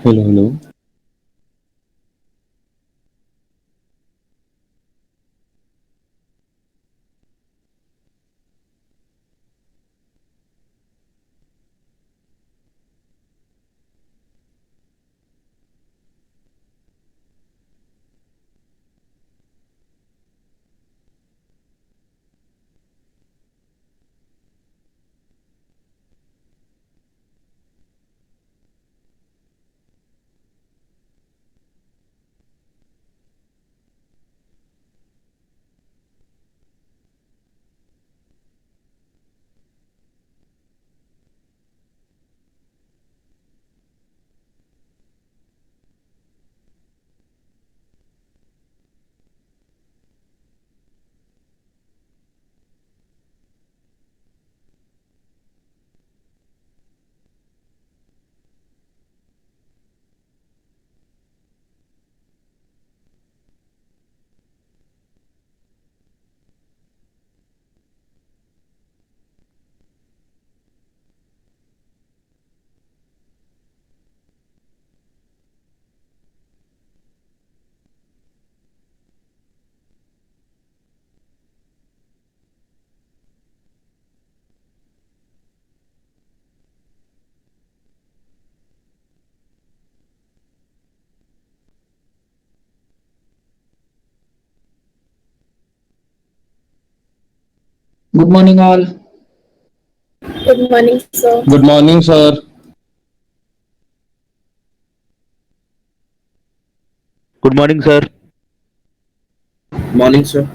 Hello, hello. Good morning, all. Good morning, sir. Good morning, sir. Good morning, sir. Morning, sir.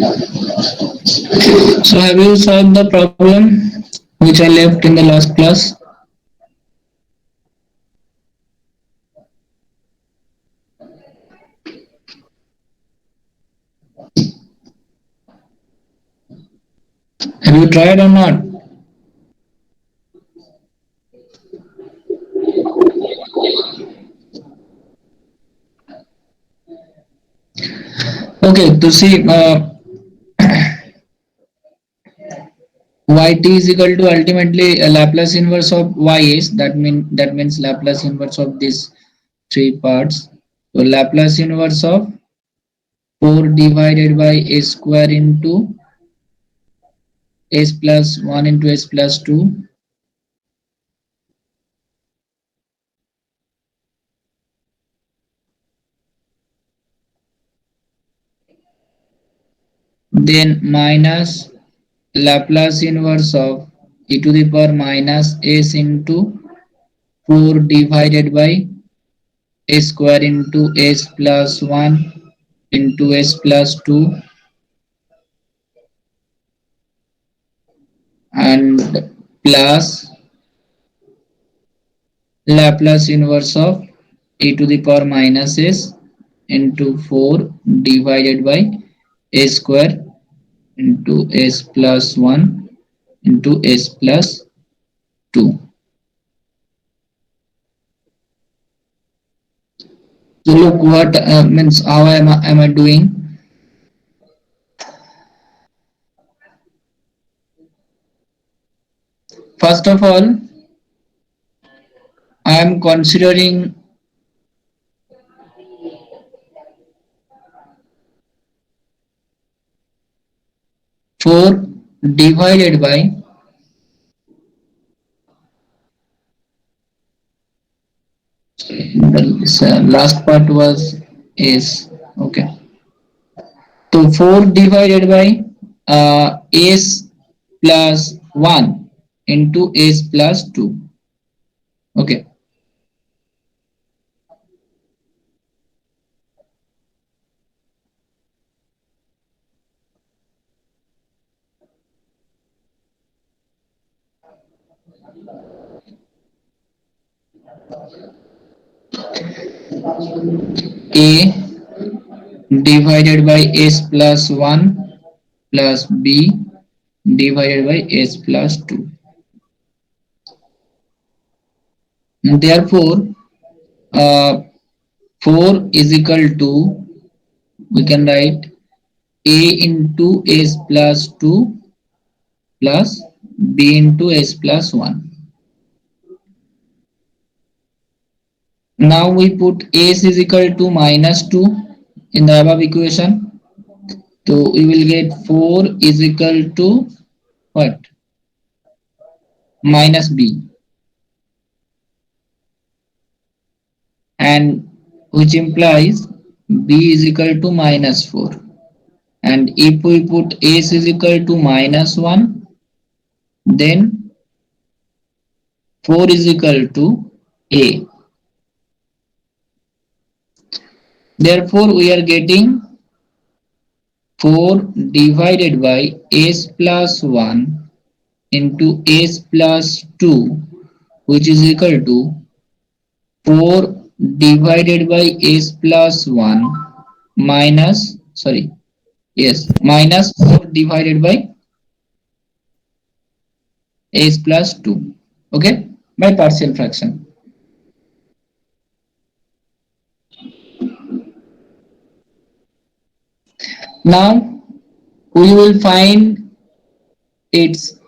So have you solved the problem which I left in the last class? Have you tried or not? Okay, to see yt is equal to ultimately a Laplace inverse of ys. That means Laplace inverse of these three parts. So Laplace inverse of 4 divided by a square into s plus 1 into s plus 2. Then minus Laplace inverse of e to the power minus s into 4 divided by a square into s plus 1 into s plus 2 and plus Laplace inverse of e to the power minus s into 4 divided by a square into s plus 1 into s plus 2. So look what means how am I doing. First of all, I am considering 4 divided by the last part was s. Okay. So 4 divided by s plus 1 into s plus 2. Okay. A divided by s plus 1 plus b divided by s plus 2. Therefore, uh, 4 is equal to, we can write a into s plus 2 plus b into s plus 1. Now we put s is equal to minus 2 in the above equation. So we will get 4 is equal to what? Minus b, and which implies b is equal to minus 4. And if we put s is equal to minus 1, then 4 is equal to a. Therefore, we are getting 4 divided by s plus 1 into s plus 2, which is equal to 4 divided by s plus 1 minus, sorry, yes, minus 4 divided by s plus 2. Okay, by partial fraction. Now we will find its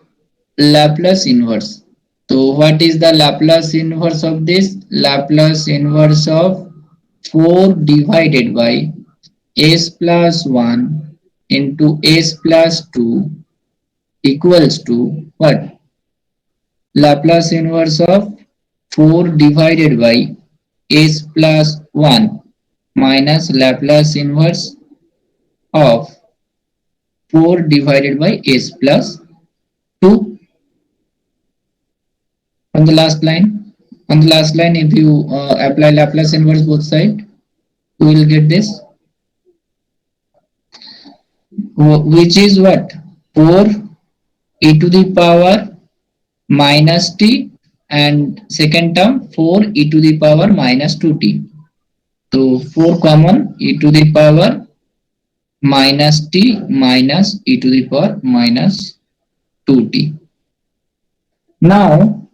Laplace inverse. So what is the Laplace inverse of this? Laplace inverse of 4 divided by s plus 1 into s plus 2 equals to what? Laplace inverse of 4 divided by s plus 1 minus Laplace inverse of 4 divided by s plus 2 on the last line. On the last line, if you apply Laplace inverse both sides, you will get this which is what? 4 e to the power minus t, and second term 4 e to the power minus 2t. So 4 common, e to the power minus t minus e to the power minus 2t. Now,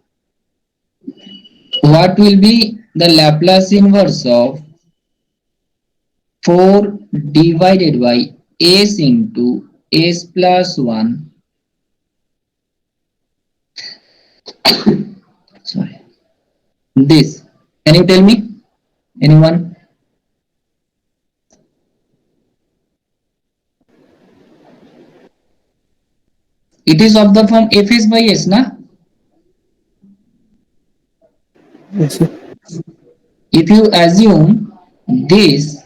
what will be the Laplace inverse of 4 divided by s into s plus 1? Sorry. This. Can you tell me? Anyone? It is of the form fs by s, na? Yes, sir. If you assume this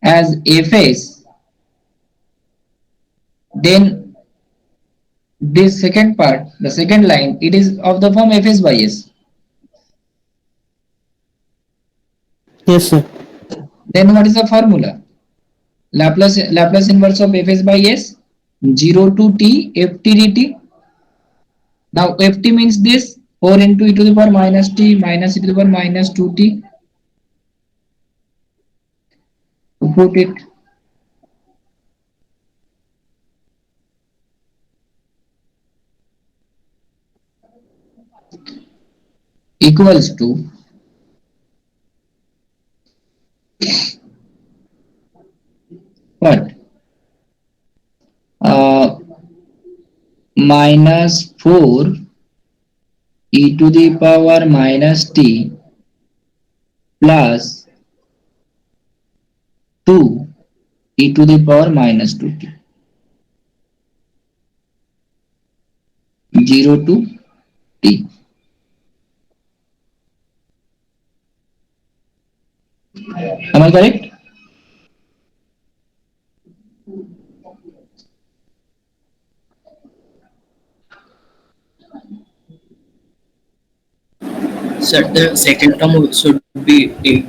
as fs, then this second part, the second line, it is of the form fs by s. Yes, sir. Then what is the formula? Laplace inverse of fs by s, 0 to t ft dt. Now ft means this 4 into e to the power minus t minus e to the power minus 2t. To put it, equals to what? Minus 4 e to the power minus t plus 2 e to the power minus 2t. 0 to t. Am I correct? Sir, the second term should be 8.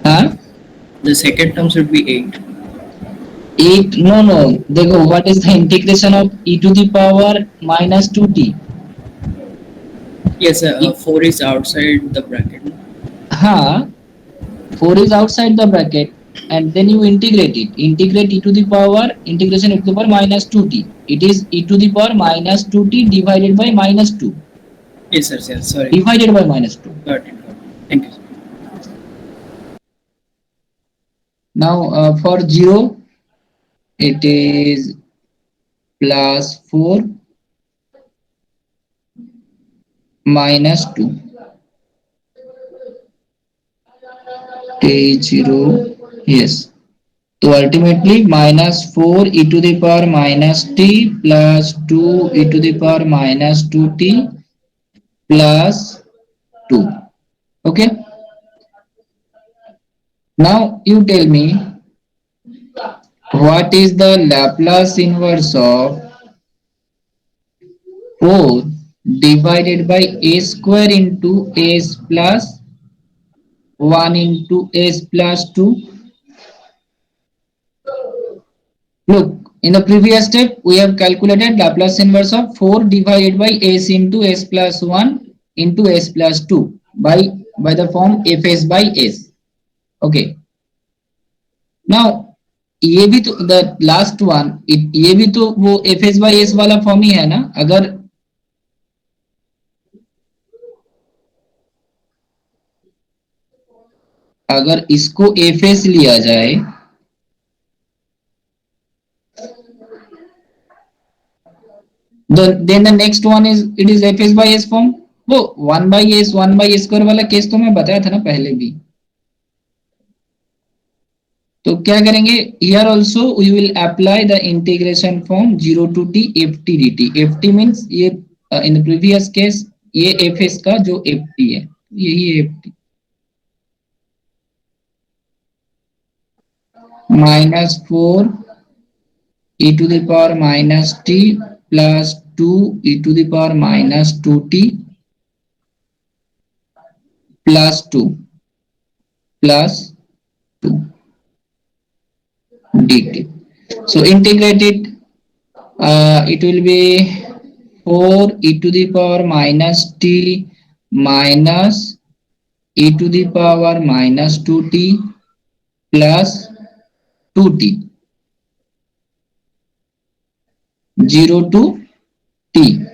Huh? The second term should be 8. 8, no. Dekho, what is the integration of e to the power minus 2t? Yes, sir, 4 is outside the bracket. Huh? 4 is outside the bracket, and then you integrate it. Integrate e to the power, integration e to the power minus 2t. It is e to the power minus 2t divided by minus 2. Yes, sir, sorry. Divided by minus 2. Got it. Thank you, sir. Now for 0, it is plus 4 minus 2. T0, yes. So ultimately minus 4 e to the power minus t plus 2 e to the power minus 2t plus 2. Okay. Now you tell me, what is the Laplace inverse of 4 divided by a square into s plus 1 into s plus 2? Look, in the previous step, we have calculated Laplace inverse of 4 divided by s into s plus 1 into s plus 2 by the form fs by s. Okay. Now, ये भी तो the last one, ये भी तो वो F S by S वाला form ही है ना. अगर इसको एफ एस लिया जाए, then the next one is it is fs by s form. वो 1 by s स्क्वायर वाला केस तो मैं बताया था ना पहले भी. तो क्या करेंगे, here also we will apply the integration from 0 to t ft dt. ft means ये in the previous case ये fs का जो ft है यही ft minus 4 e to the power minus t plus 2 e to the power minus 2t plus 2 plus 2 dt. So integrate it. It will be 4 e to the power minus t minus e to the power minus 2t plus 2t 0 to t.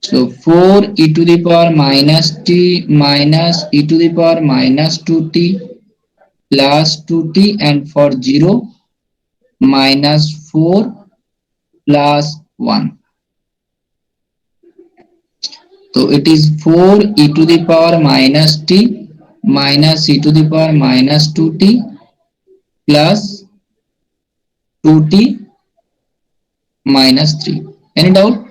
So 4 e to the power minus t minus e to the power minus 2t plus 2t, and for 0 minus 4 plus 1. So it is 4 e to the power minus t minus e to the power minus 2t plus 2t minus 3. Any doubt?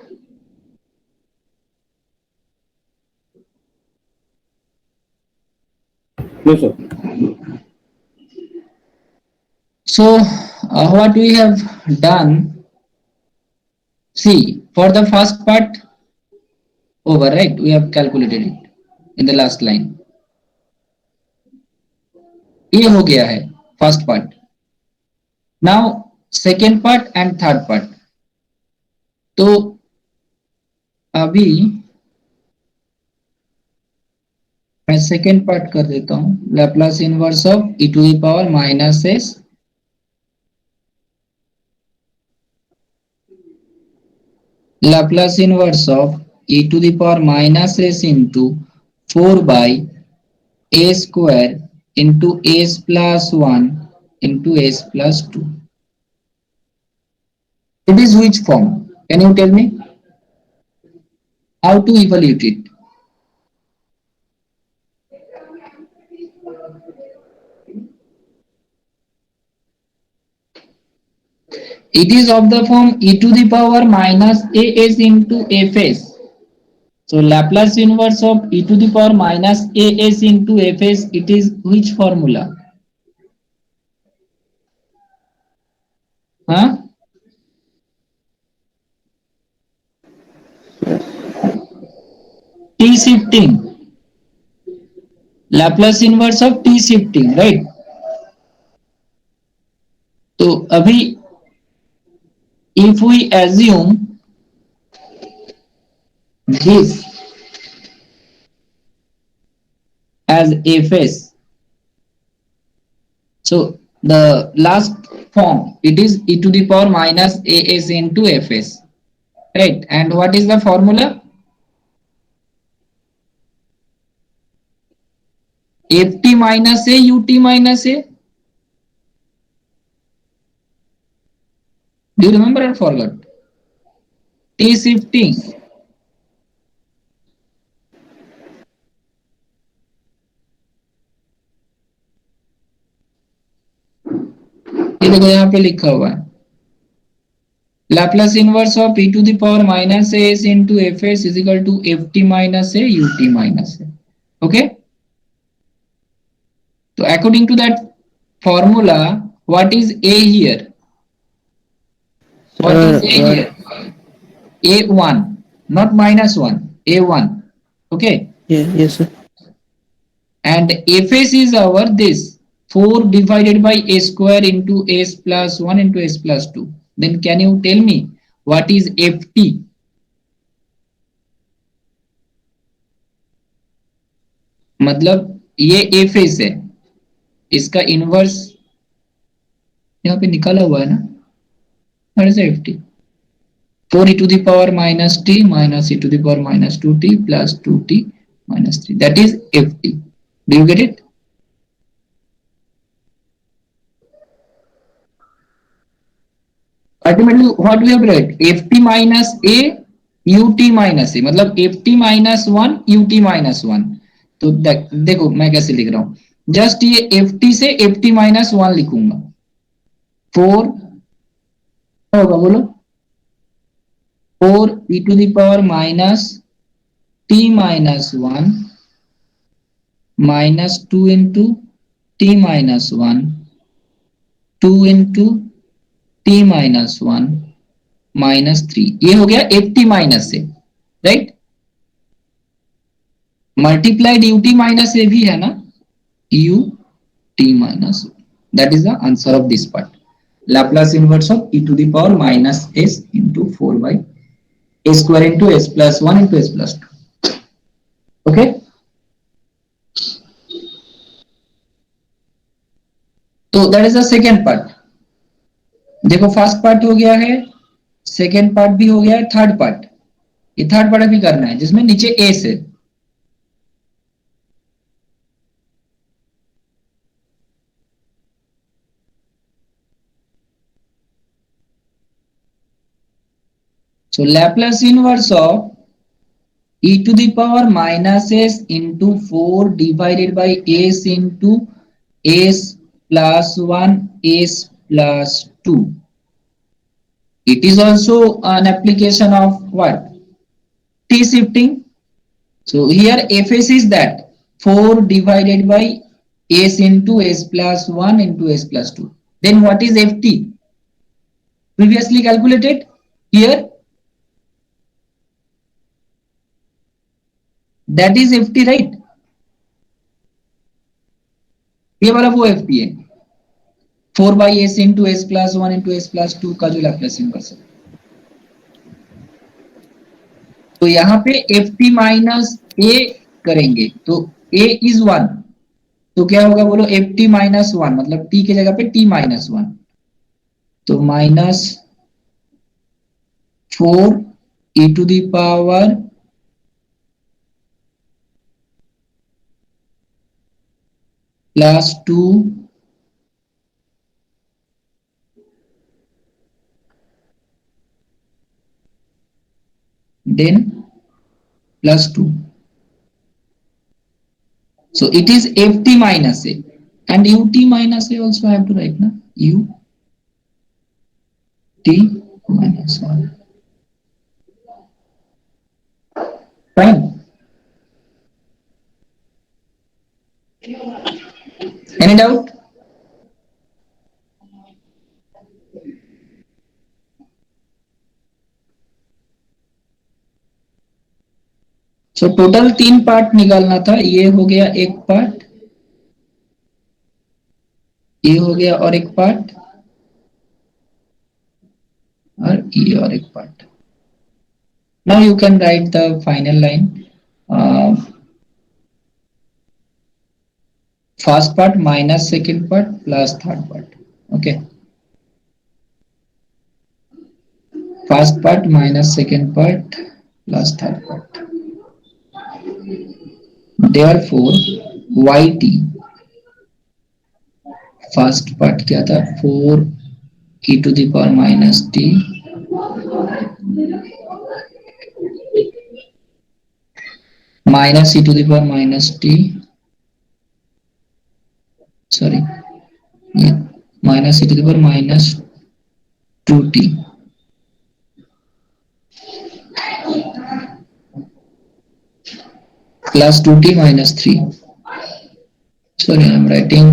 No, sir. So what we have done, see, for the first part over, right, we have calculated it in the last line. ये हो गया है first part. Now second part and third part. तो अभी मैं second part कर देता हूं. Laplace inverse of e to the power minus s Laplace inverse of e to the power minus s into 4 by a square into s plus 1 into s plus 2. It is which form? Can you tell me? How to evaluate it? It is of the form e to the power minus as into fs. So Laplace inverse of e to the power minus as into fs, it is which formula? Huh? T shifting. Laplace inverse of t shifting, right? तो अभी if we assume this as fs, so the last form, it is e to the power minus as into fs, right? And what is the formula? ft minus a ut minus a. Do you remember or forgot? T shifting. ये देखो यहाँ पे लिखा हुआ है Laplace inverse of e to the power minus s into fs is equal to ft minus a ut minus a. Okay. So according to that formula, what is a here? What is a here? A1, not minus 1, A1. Okay. Yeah, yes, sir. And fs is our this 4 divided by a square into s plus 1 into s plus 2. Then can you tell me what is ft? मतलब ये fs है, इसका inverse यहाँ पे निकाला हुआ है ना. What is ft? 4 e to the power minus t minus e to the power minus 2t plus 2t minus 3. That is ft. Do you get it? Ultimately, what we have read? ft minus a ut minus a, मतलब ft minus 1 ut minus 1. तो देखो मैं कैसे लिख रहा हूं. Just ये ft से ft minus 1 लिखूंगा. 4 होगा, बोलो. 4 e to the power minus t minus 1 minus 2 into t minus 1 2 into t minus 1 minus 3. ये हो गया ft minus से, right. Multiplied ut minus a भी है ना, ut minus. That is the answer of this part. Laplace inverse of e to the power minus s into 4 by a square into s plus 1 into s plus 2. Okay. तो that is the second part. देखो first part हो गया है, second part भी हो गया है, third part, ये थर्ड पार्ट भी करना है जिसमें नीचे एस है. So Laplace inverse of e to the power minus s into 4 divided by s into s plus 1 s plus 2. It is also an application of what? T shifting. So here fs is that 4 divided by s into s plus 1 into s plus 2. Then what is ft? Previously calculated here. That is ft, right? ये वाला वो ft है, 4 by s into s plus 1 into s plus 2 का जो Laplace inverse है. तो यहाँ पे ft माइनस a करेंगे तो a is 1, तो क्या होगा बोलो, ft माइनस 1 मतलब t के जगह पे t माइनस 1, तो minus 4 e to the power plus 2 then plus 2. So it is ft minus a, and ut minus a also I have to write now, ut minus 1. Fine. Any doubt? So total 3 part निकालना था, ये हो गया एक part, ये हो गया और एक पार्ट, और ये और एक part. Now you can write the final line. First part minus second part plus third part. Okay. First part minus second part plus third part. Therefore, yt first part क्या था, 4 e to the power minus t minus e to the power minus t, sorry, yeah, minus e to the power minus 2t plus 2t minus 3. Sorry, I am writing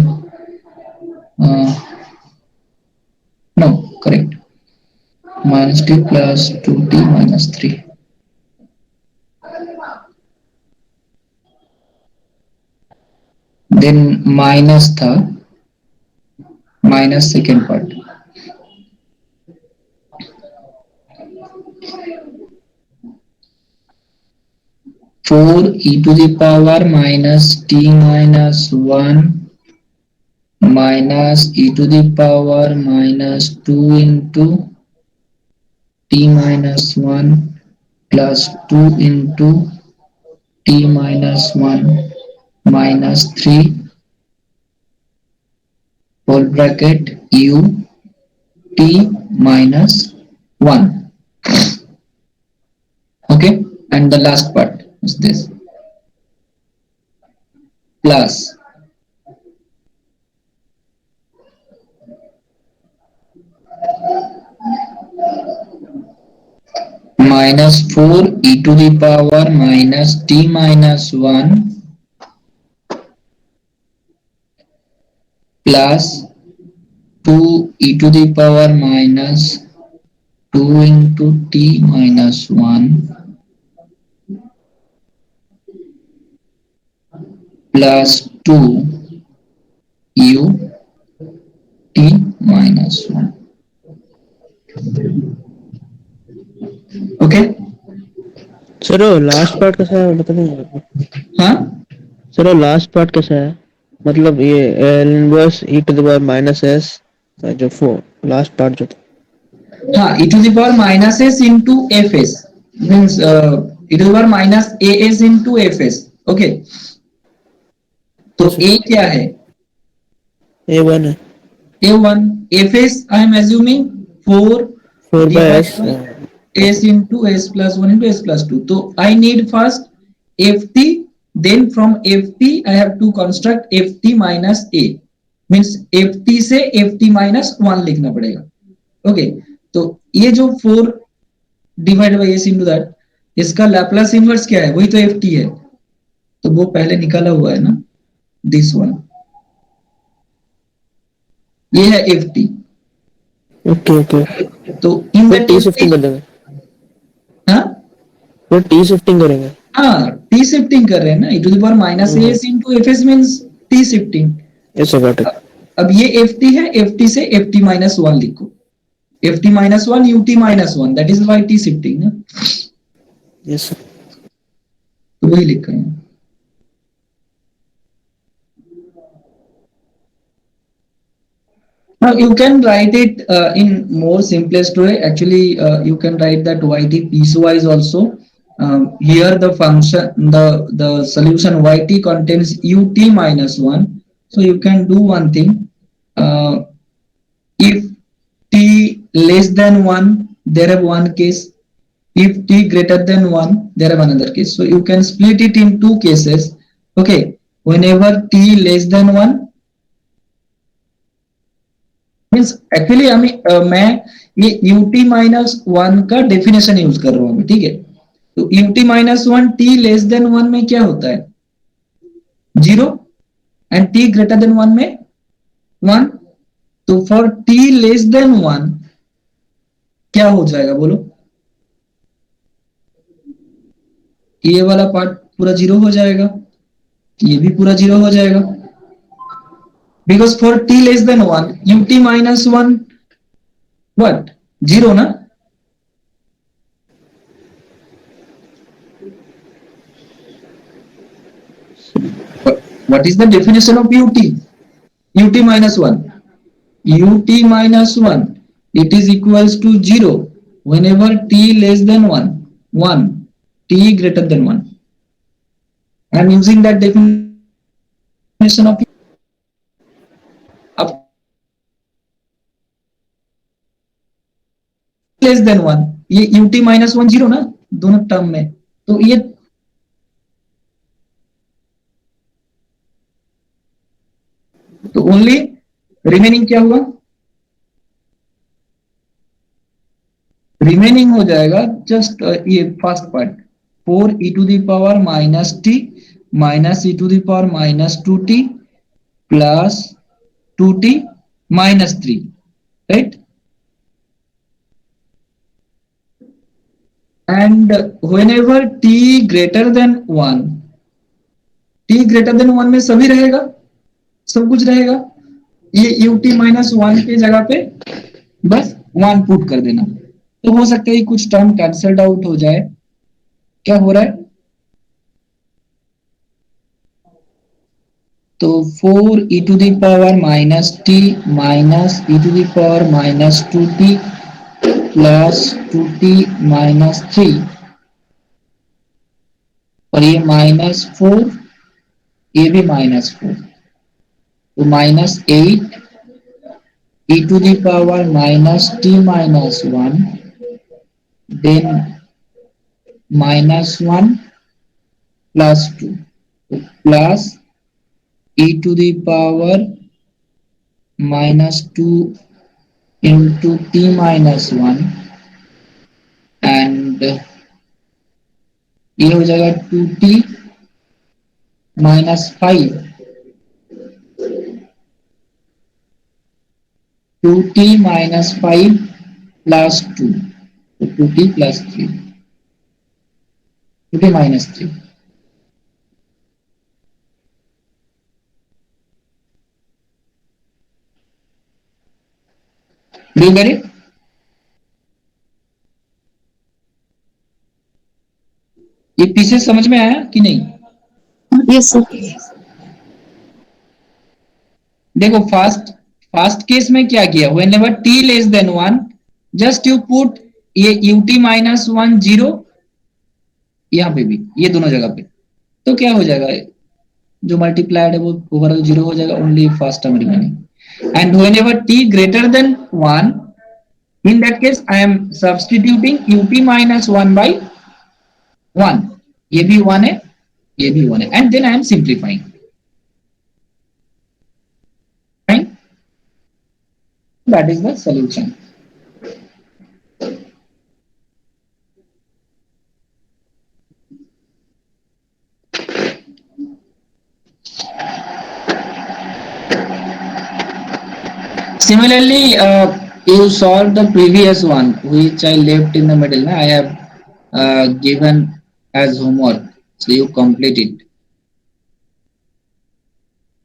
no, correct, minus t plus 2t minus 3. Then minus था, minus second part, four e to the power minus t minus 1 minus e to the power minus 2 into t minus 1 plus 2 into t minus 1 minus 3 whole bracket u t minus 1. Okay, and the last part is this plus minus 4 e to the power minus t minus 1 plus 2 e to the power minus 2 into t minus 1 plus 2 u t minus 1. Okay sir वो last part कैसा है बता देंगे मेरे को? हाँ sir वो last part कैसा है? मतलब ये L inverse E to the power minus S जो फोर लास्ट पार्ट जो था। हाँ e to the power minus s into fs means e to the power minus as into fs okay तो yes a क्या है ए one है a1 fs I am assuming 4 four by S divided by s into s plus 1 into s plus 2 so I need first ft then from ft I have to construct ft minus a means ft से ft minus 1 लिखना पड़ेगा okay तो ये जो 4 divide by S into that इसका Laplace inverse क्या है वही तो एफ टी है तो वो पहले निकाला हुआ है ना दिस वन ये है एफ टी ओके ओके तो इन फिर that T F shifting T कर देंगे हाँ फिर टी शिफ्टिंग करेंगे हाँ टी शिफ्टिंग कर रहे हैं ना e to the power minus S into F S means T shifting yes I got it अब ये एफ टी है एफ टी से एफ टी माइनस वन लिखो F T minus one U T minus one that is Y T shifting ना yes तो वही लिख रहे हैं Now you can write it in more simplest way. Actually, you can write that yt piecewise also. Here the function, the solution yt contains ut minus one. So you can do one thing. If t less than one, there have one case. If t greater than one, there have another case. So you can split it in two cases. Okay. Whenever t less than one, means actually मैं ये ut minus one का definition use कर रहा हूँ ठीक है तो ut minus one T less than one में क्या होता है zero and T greater than one में वन तो for T less than one क्या हो जाएगा बोलो ये वाला पार्ट पूरा जीरो हो जाएगा ये भी पूरा जीरो हो जाएगा because for t less than 1 ut minus 1 what 0 na what is the definition of ut minus 1 ut minus 1 it is equals to 0 whenever t less than 1 1 t greater than 1 I am using that definition of अब less than one ये ut minus one zero ना दोनों term में तो ये तो only remaining क्या हुआ रिमेनिंग हो जाएगा जस्ट ये first part 4 e to the power minus T minus e to the power minus two T plus two T minus three right and whenever t greater than 1 t greater than 1 में सभी रहेगा सब कुछ रहेगा ये ut minus one के जगह पे बस वन पुट कर देना तो हो सकता है कुछ टर्म कैंसल्ड आउट हो जाए क्या हो रहा है तो 4 e to the power minus T minus e to the power minus two T plus two T minus three और ये माइनस फोर ये भी माइनस फोर तो minus eight e to the power minus T minus one then minus one plus two plus e to the power minus two into t minus one and ये हो जाएगा two T minus five two T minus five plus two two T plus three two T minus three do you get it ये पीछे समझ में आया कि नहीं? Yes, sir. देखो फास्ट केस में क्या किया, when ever T less than 1 just you put ये ut माइनस 1 0 यहाँ पे भी, ये दोनों जगह पे, तो क्या हो जाएगा, जो मल्टीप्लाइड है वो ओवरऑल 0 हो जाएगा, only first term remaining. And when ever t greater than 1 in that case I am substituting ut minus 1 by 1, ये भी 1 है, ये भी 1 है, and then I am simplifying. Fine, that is the solution. Similarly, you solve the previous one which I left in the middle. I have given as homework, so you complete it.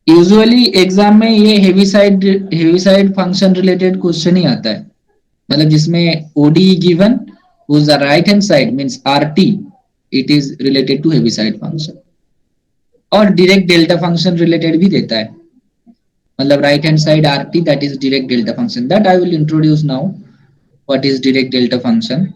Usually exam में ये Heaviside function related question ही आता है, मतलब जिसमें OD given whose the right hand side means RT, it is related to heavy side function, और direct delta function related भी देता है, मतलब right hand side RT that is direct delta function, that I will introduce now what is direct delta function.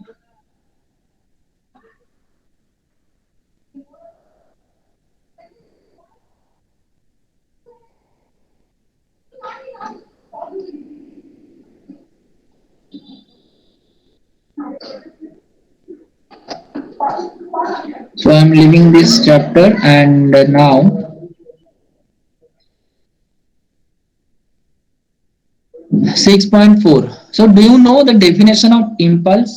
So I am leaving this chapter and now six point four. So do you know the definition of impulse?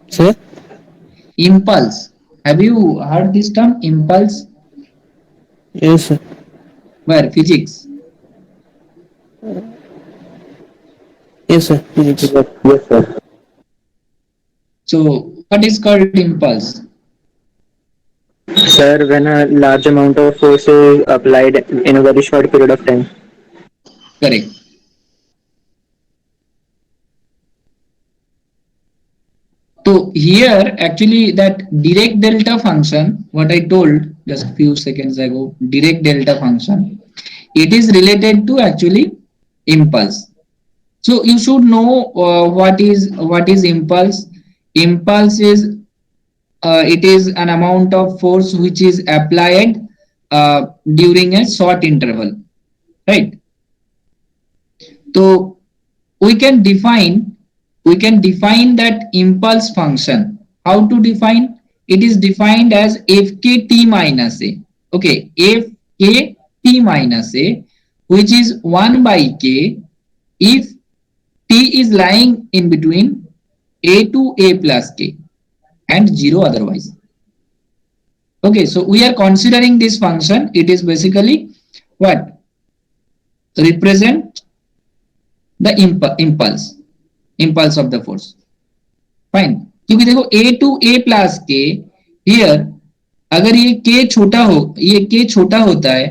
Sir? Impulse. Have you heard this term, impulse? Yes, sir. Where? Physics. Yes, sir. Physics. Yes, sir. So what is called impulse? Sir, when a large amount of force is applied in a very short period of time. Correct. So here actually that direct delta function, what I told just a few seconds ago, direct delta function, it is related to actually impulse. So you should know what is impulse. Impulse is it is an amount of force which is applied during a short interval, right? So we can define that impulse function. How to define? It is defined as fkt minus a. Okay, fkt minus a, which is 1 by k if t is lying in between a to a plus k and 0 otherwise. Okay, so we are considering this function. It is basically what? Represent the impulse of the force. Fine, क्योंकि देखो a to a plus k here, अगर ये k छोटा होता है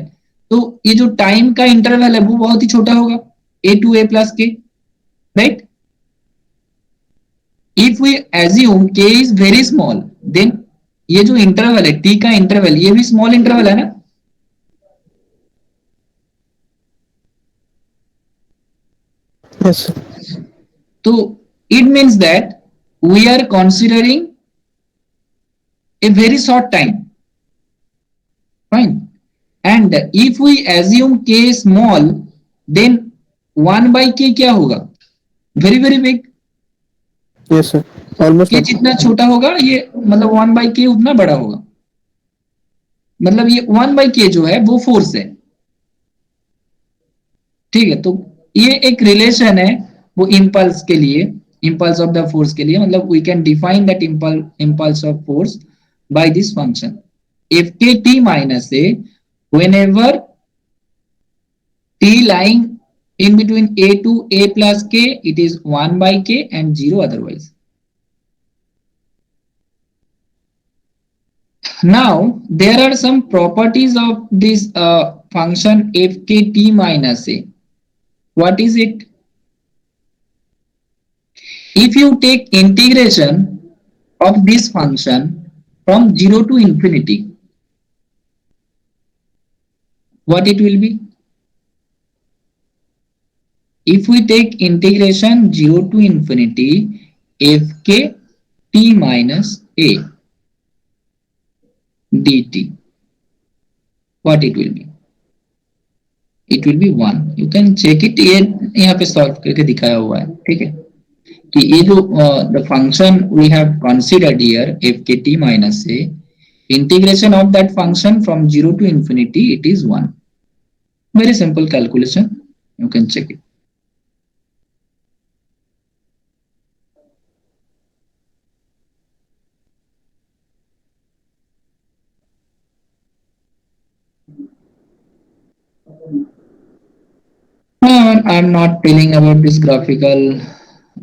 तो ये जो टाइम का इंटरवल है वो बहुत ही छोटा होगा, a to a plus k, right? If we assume k is very small, then ये जो इंटरवल है t का इंटरवल, ये भी स्मॉल इंटरवल है ना? Yes, sir. So it means that we are considering a very short time. Fine. And if we assume k small, then 1 by k क्या होगा? Very very big. Yes, sir. Almost. k जितना छोटा होगा ये मतलब 1 by k उतना बड़ा होगा, मतलब ये 1 by k जो है वो फोर्स है, ठीक है? तो ये एक रिलेशन है वो इम्पल्स के लिए, इम्पल्स ऑफ द फोर्स के लिए, मतलब we can define that impulse of force by this function F के T minus A whenever t lying in between a to a plus k, it is 1 by k and 0 otherwise. Now there are some properties of this function f k t minus a. What is it? if you take integration of this function from 0 to infinity, what it will be? If we take integration 0 to infinity fk t minus a dt, what it will be? It will be 1. You can check it. ये यहाँ पे solve करके दिखाया हुआ है, ठीक है, कि ये जो the function we have considered here fkt minus a, integration of that function from 0 to infinity, it is 1. Very simple calculation. You can check it. No, I'm not telling about this graphical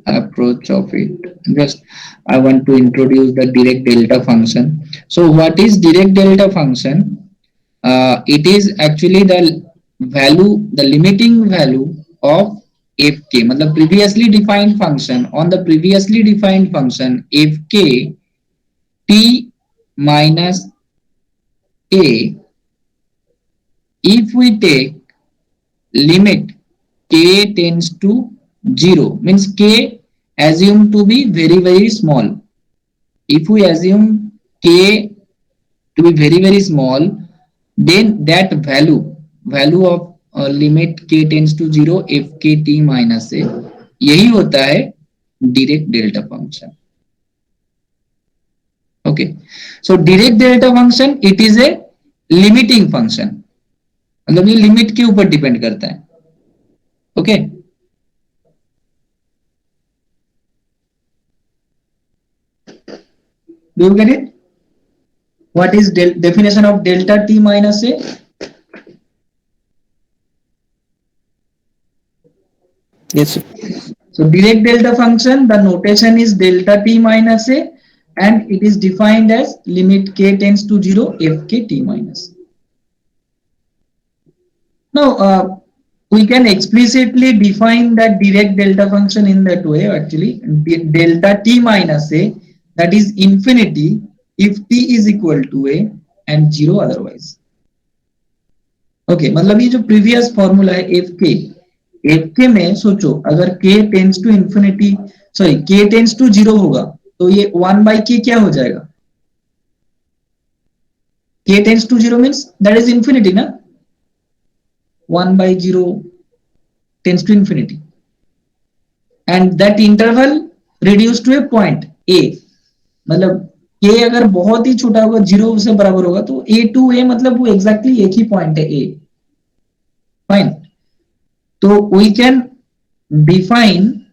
approach of it. Just I want to introduce the direct delta function. So what is direct delta function? It is actually the value, the limiting value of fk, मतलब previously defined function, on the previously defined function fk t minus a, if we take limit k tends to 0, means k assumed to be very small. If we assume k to be very small, then that value of limit k tends to 0 fk t minus a, यही होता है direct delta function. Okay, so direct delta function, it is a limiting function, मतलब ये limit के ऊपर depend करता है. Okay, do you get it? What is definition of delta t minus a? Yes, sir. So direct delta function, the notation is delta t minus a, and it is defined as limit k tends to 0 fk t minus. Now we can explicitly define that direct delta function in that way. Actually, delta t minus a, that is infinity if t is equal to a and 0 otherwise. Okay, मतलब ये जो previous formula है fk में सोचो, अगर k tends to infinity, sorry, k tends to 0 होगा तो ये 1 by k क्या हो जाएगा? K tends to 0 means that is infinity ना, 1 by 0 tends to infinity, and that interval reduced to a point a, मतलब k अगर बहुत ही छोटा होगा 0 से बराबर होगा तो a to a मतलब वो exactly एक ही point है a. Fine. So we can define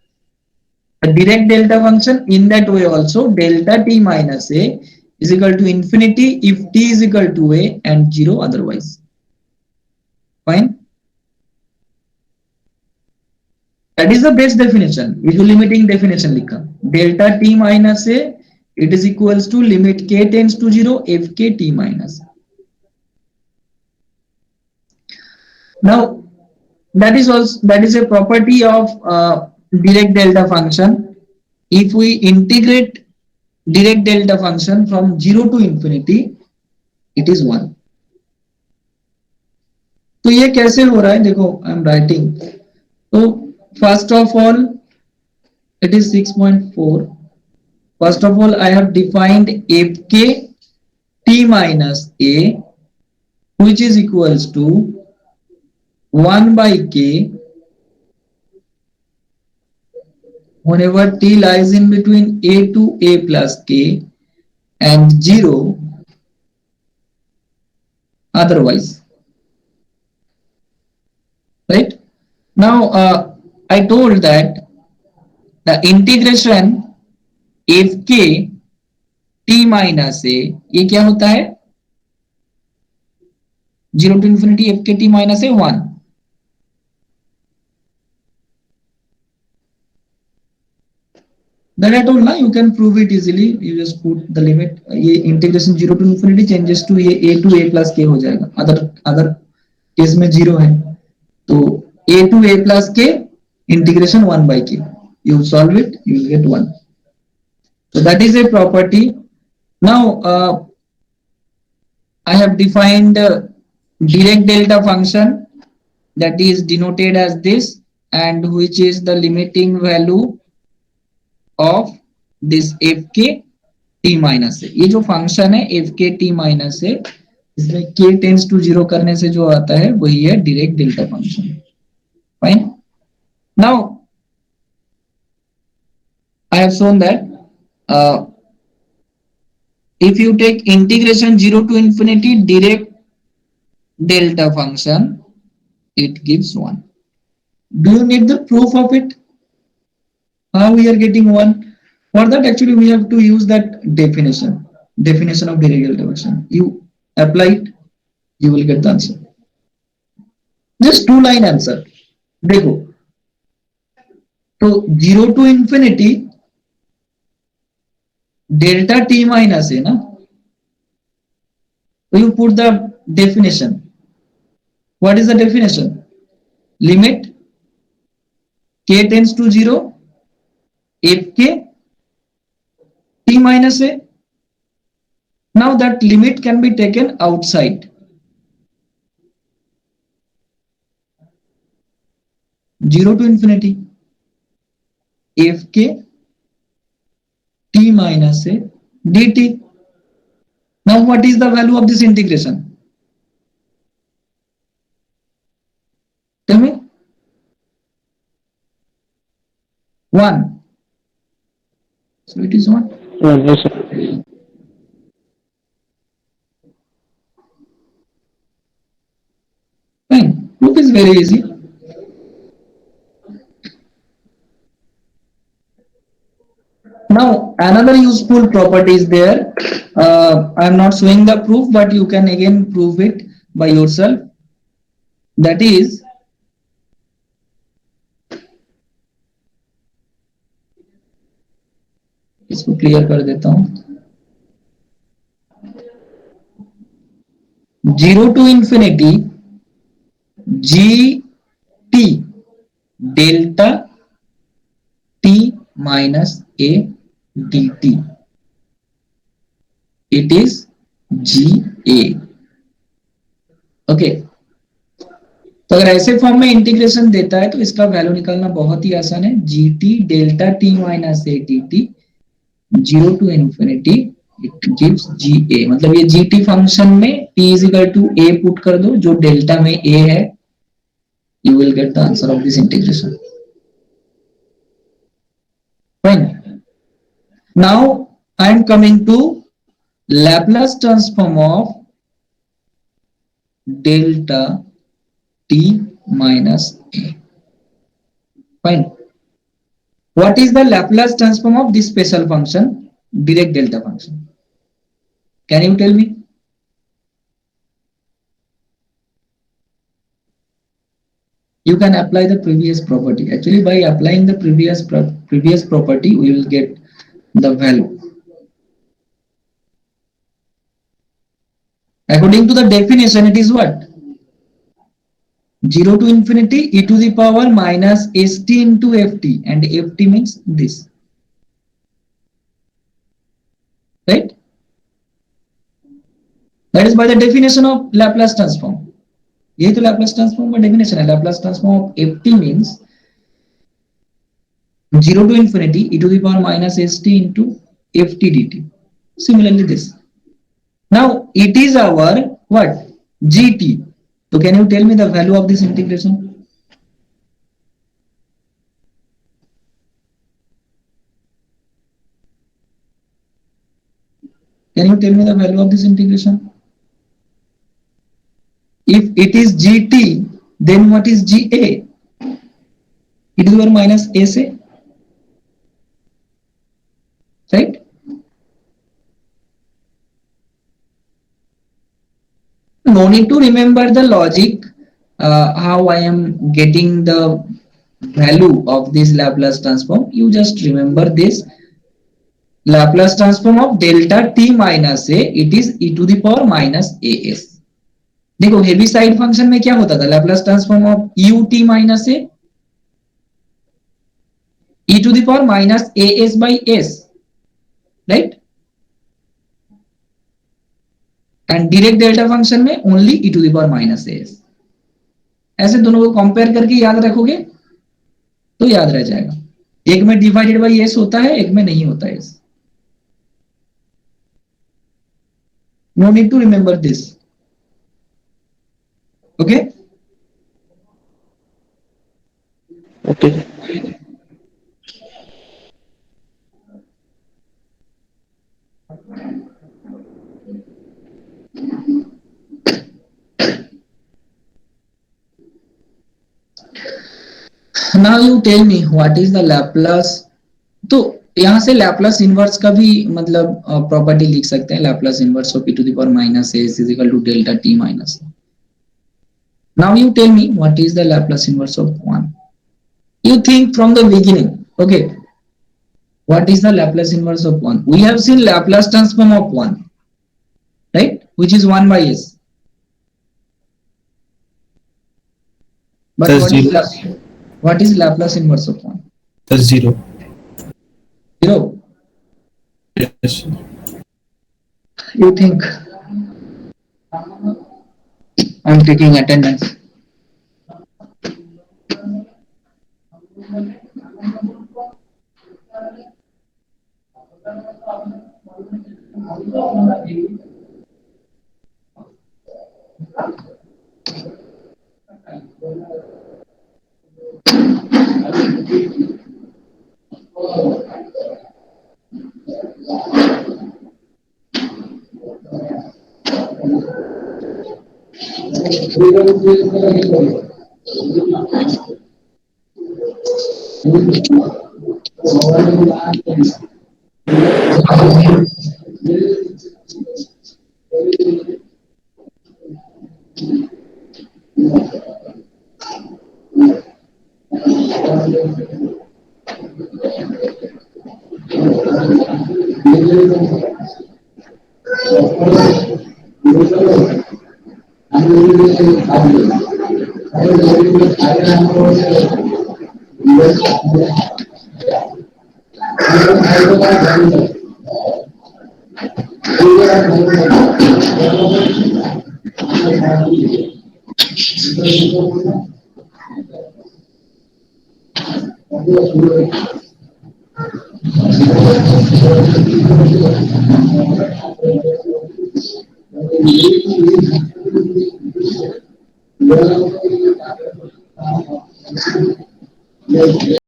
a direct delta function in that way also. Delta t minus a is equal to infinity if t is equal to a and 0 otherwise. Fine. That is the best definition. ये जो limiting definition लिखा, delta t minus a, it is equals to limit k tends to 0 fk t minus. Now that is a property of direct delta function. If we integrate direct delta function from 0 to infinity, it is 1. तो ये कैसे हो रहा है देखो, I am writing. तो first of all, it is 6.4. First of all, I have defined fk t minus a, which is equals to 1 by k whenever t lies in between a to a plus k and 0 otherwise. Right? Now I told that the integration fk t minus a, ये क्या होता है? 0 to infinity fk t minus a 1. That I told now, you can prove it easily. You just put the limit. ये integration 0 to infinity changes to ये a to a plus k हो जाएगा. Other case में 0 है, तो a to a plus k integration 1 by k. you solve it, you will get 1. So that is a property. Now I have defined Dirac delta function, that is denoted as this, and which is the limiting value of this fk t minus a. ये जो function है fk t minus a, इसमें k tense to 0 करने से जो आता है वही है direct delta function. Fine. Now I have shown that if you take integration 0 to infinity Dirac delta function, it gives 1. Do you need the proof of it? How we are getting 1? For that, actually, we have to use that definition of Dirac delta function. You apply it, you will get the answer. Just 2-line answer. देखो, तो 0 to infinity delta t minus a, na? So you put the definition. What is the definition? Limit k tends to 0, fk t minus a. Now that limit can be taken outside. 0 to infinity fk t minus a dt. Now what is the value of this integration? Tell me. 1. So it is 1. Yes, sir. Fine. Proof is very easy. Now another useful property is there. I am not showing the proof, but you can again prove it by yourself. That is, इसको clear कर देता हूं. 0 to infinity gt delta t minus a dt. It is GA. Okay. तो अगर ऐसे form में integration देता है तो इसका वैल्यू निकालना बहुत ही आसान है. GT delta t minus a dt 0 to infinity it gives GA. मतलब ये GT फंक्शन में t is equal to a put कर दो, जो डेल्टा में a है, you will get the answer of this integration. Fine. Now I am coming to Laplace transform of delta t minus a. Fine. What is the Laplace transform of this special function, Dirac delta function? Can you tell me? You can apply the previous property. Actually, by applying the previous property, we will get the value. According to the definition, it is what? 0 to infinity e to the power minus st into ft, and ft means this. Right? That is by the definition of Laplace transform. यही तो Laplace transform का definition है. Laplace transform of ft means 0 to infinity e to the power minus st into ft dt. Similarly this. Now it is our what? GT. So can you tell me the value of this integration? Can you tell me the value of this integration? If it is GT, then what is GA? E to the power minus SA. Right? No need to remember the logic, how I am getting the value of this Laplace transform. You just remember this Laplace transform of delta t minus a, it is e to the power minus as. देखो heavy side function में क्या होता था? Laplace transform of ut minus a, e to the power minus as by s, right? And direct delta function में only e to the power minus S. ऐसे दोनों को compare करके याद रखोगे तो याद रह जाएगा। एक में डिवाइडेड बाई एस होता है, एक में नहीं होता है। No need to remember this, okay. Okay. Now you tell me what is the Laplace. तो यहां से लैप्लास इनवर्स का भी मतलब प्रॉपर्टी लिख सकते हैं। Laplace inverse of e to the power minus S is equal to delta T minus. Now you tell me what is the Laplace inverse of 1। You think from the beginning, okay, what is the Laplace inverse of 1? We have seen Laplace transform of 1, right, which is 1 by s. But what is Laplace inverse of 1? That's 0. 0. Yes. You think? I'm taking attendance.